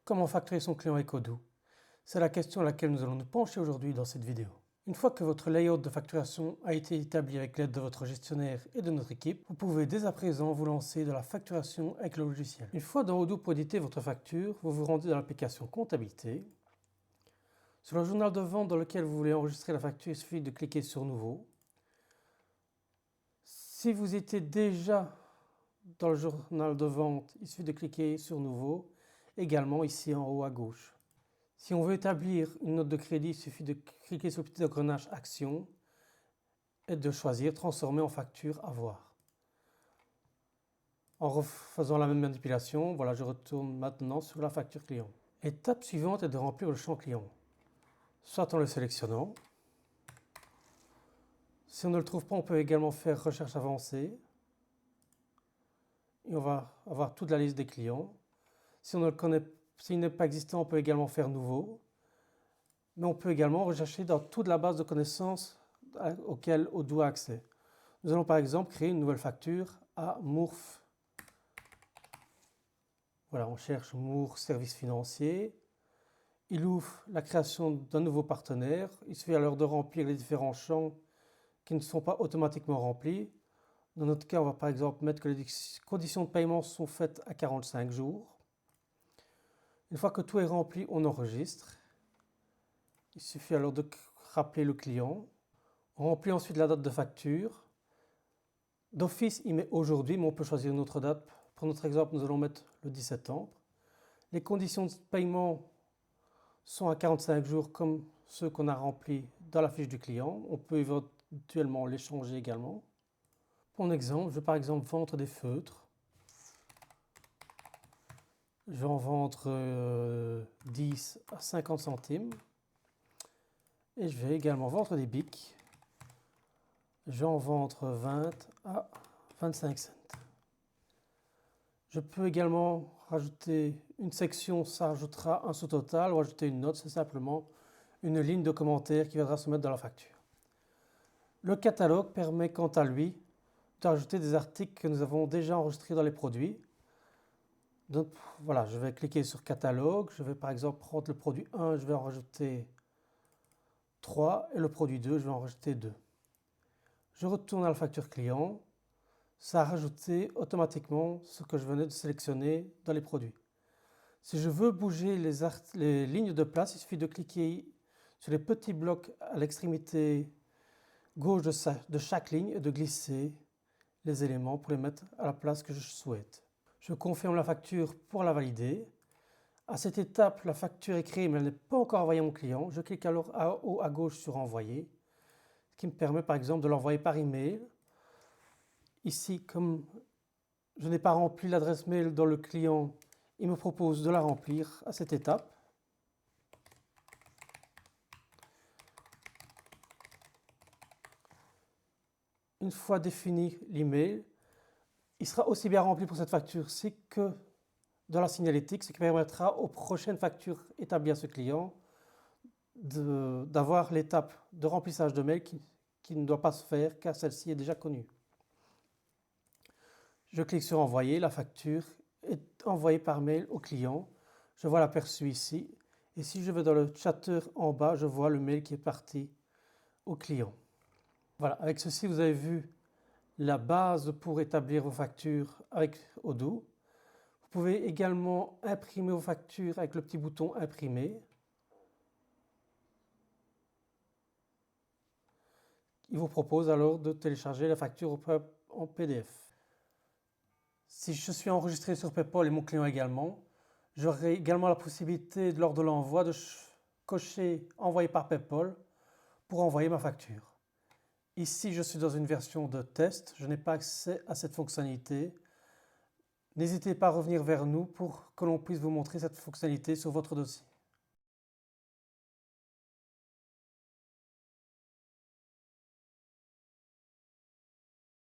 Comment facturer son client avec Odoo? C'est la question à laquelle nous allons nous pencher aujourd'hui dans cette vidéo. Une fois que votre layout de facturation a été établi avec l'aide de votre gestionnaire et de notre équipe, vous pouvez dès à présent vous lancer dans la facturation avec le logiciel. Une fois dans Odoo pour éditer votre facture, vous vous rendez dans l'application comptabilité. Sur le journal de vente dans lequel vous voulez enregistrer la facture, il suffit de cliquer sur nouveau. Si vous étiez déjà dans le journal de vente, il suffit de cliquer sur nouveau, également ici en haut à gauche. Si on veut établir une note de crédit, il suffit de cliquer sur le petit engrenage Action et de choisir Transformer en facture à voir. En refaisant la même manipulation, voilà, je retourne maintenant sur la facture client. L'étape suivante est de remplir le champ client, soit en le sélectionnant. Si on ne le trouve pas, on peut également faire Recherche avancée. Et on va avoir toute la liste des clients. Si on ne le connaît, s'il n'est pas existant, on peut également faire Nouveau. Mais on peut également rechercher dans toute la base de connaissances auquel Odoo a accès. Nous allons par exemple créer une nouvelle facture à Mourf. Voilà, on cherche Mourf Services Financiers. Il ouvre la création d'un nouveau partenaire. Il suffit alors de remplir les différents champs qui ne sont pas automatiquement remplis. Dans notre cas, on va par exemple mettre que les conditions de paiement sont faites à 45 jours. Une fois que tout est rempli, on enregistre. Il suffit alors de rappeler le client. On remplit ensuite la date de facture. D'office, il met aujourd'hui, mais on peut choisir une autre date. Pour notre exemple, nous allons mettre le 10 septembre. Les conditions de paiement sont à 45 jours comme ceux qu'on a remplis dans la fiche du client. On peut éventuellement les changer également. Pour exemple, je vais par exemple vendre des feutres. Je vais en vendre 10 à 50 centimes. Et je vais également vendre des bics. Je vais en vendre 20 à 25 cents. Je peux également rajouter une section, ça rajoutera un sous-total, ou ajouter une note, c'est simplement une ligne de commentaire qui viendra se mettre dans la facture. Le catalogue permet quant à lui d'ajouter des articles que nous avons déjà enregistrés dans les produits. Donc voilà, je vais cliquer sur catalogue, je vais par exemple prendre le produit 1, je vais en rajouter 3 et le produit 2, je vais en rajouter 2. Je retourne à la facture client, ça a rajouté automatiquement ce que je venais de sélectionner dans les produits. Si je veux bouger les lignes de place, il suffit de cliquer sur les petits blocs à l'extrémité gauche de chaque ligne et de glisser les éléments pour les mettre à la place que je souhaite. Je confirme la facture pour la valider. À cette étape, la facture est créée mais elle n'est pas encore envoyée à mon client. Je clique alors en haut à gauche sur Envoyer, ce qui me permet par exemple de l'envoyer par email. Ici, comme je n'ai pas rempli l'adresse mail dans le client, il me propose de la remplir à cette étape. Une fois défini l'email, il sera aussi bien rempli pour cette facture-ci que dans la signalétique, ce qui permettra aux prochaines factures établies à ce client d'avoir l'étape de remplissage de mail qui ne doit pas se faire car celle-ci est déjà connue. Je clique sur Envoyer, la facture est envoyée par mail au client. Je vois l'aperçu ici. Et si je vais dans le chatter en bas, je vois le mail qui est parti au client. Voilà, avec ceci, vous avez vu la base pour établir vos factures avec Odoo. Vous pouvez également imprimer vos factures avec le petit bouton Imprimer. Il vous propose alors de télécharger la facture en PDF. Si je suis enregistré sur PayPal et mon client également, j'aurai également la possibilité lors de l'envoi de cocher Envoyer par PayPal pour envoyer ma facture. Ici, je suis dans une version de test, je n'ai pas accès à cette fonctionnalité. N'hésitez pas à revenir vers nous pour que l'on puisse vous montrer cette fonctionnalité sur votre dossier.